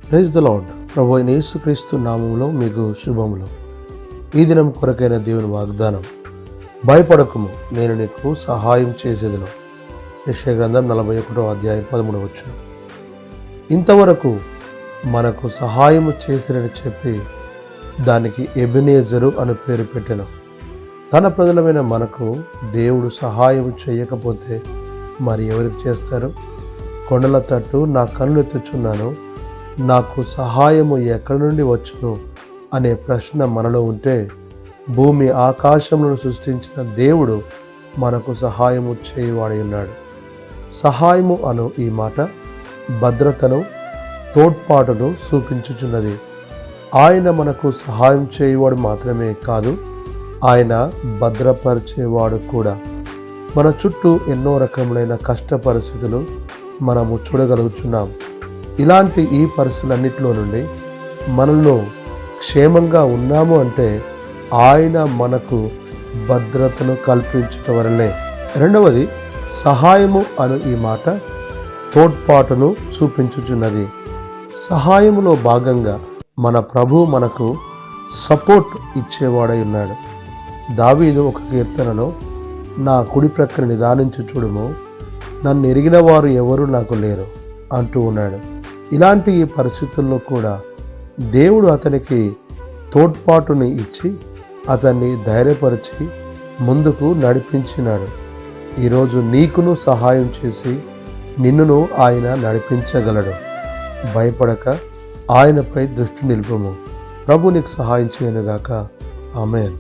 Praise the lord. ప్రభు అయిన యేసుక్రీస్తు నామములో మీకు శుభములు. ఈ దినం కొరకైన దేవుని వాగ్దానం, భయపడకుము, నేను నీకు సహాయం చేసేదను. యెషయా గ్రంథం 41వ అధ్యాయం 13వ వచనం. ఇంతవరకు మనకు సహాయము చేసినని చెప్పి దానికి ఎబెనేజరు అని పేరు పెట్టెను. తన ప్రజలమైన మనకు దేవుడు సహాయం చేయకపోతే మరి ఎవరికి చేస్తారు? కొండల తట్టు నా కన్నులు ఎత్తుచున్నాను, నాకు సహాయము ఎక్కడి నుండి వచ్చును అనే ప్రశ్న మనలో ఉంటే, భూమి ఆకాశములను సృష్టించిన దేవుడు మనకు సహాయము చేయువాడై ఉన్నాడు. సహాయము అను ఈ మాట భద్రతను, తోడ్పాటును చూపించుచున్నది. ఆయన మనకు సహాయం చేయువాడు మాత్రమే కాదు, ఆయన భద్రపరిచేవాడు కూడా. మన చుట్టూ ఎన్నో రకములైన కష్ట పరిస్థితులు మనము చూడగలుగుతున్నాం. ఇలాంటి ఈ పరిస్థితులన్నిటిలో నుండి మనలో క్షేమంగా ఉన్నాము అంటే ఆయన మనకు భద్రతను కల్పించటం వల్లనే. రెండవది, సహాయము అను ఈ మాట తోడ్పాటును చూపించుచున్నది. సహాయములో భాగంగా మన ప్రభు మనకు సపోర్ట్ ఇచ్చేవాడై ఉన్నాడు. దావీదు ఒక కీర్తనలో, నా కుడి ప్రక్కన నిదానించి చూడుము, నన్ను ఎరిగిన వారు ఎవరు నాకు లేరు అంటూ ఉన్నాడు. ఇలాంటి ఈ పరిస్థితుల్లో కూడా దేవుడు అతనికి తోడ్పాటుని ఇచ్చి అతన్ని ధైర్యపరిచి ముందుకు నడిపించినాడు. ఈరోజు నీకును సహాయం చేసి నిన్నును ఆయన నడిపించగలడు. భయపడక ఆయనపై దృష్టి నిలుపుము. ప్రభు నీకు సహాయం చేయనుగాక. ఆమేన్.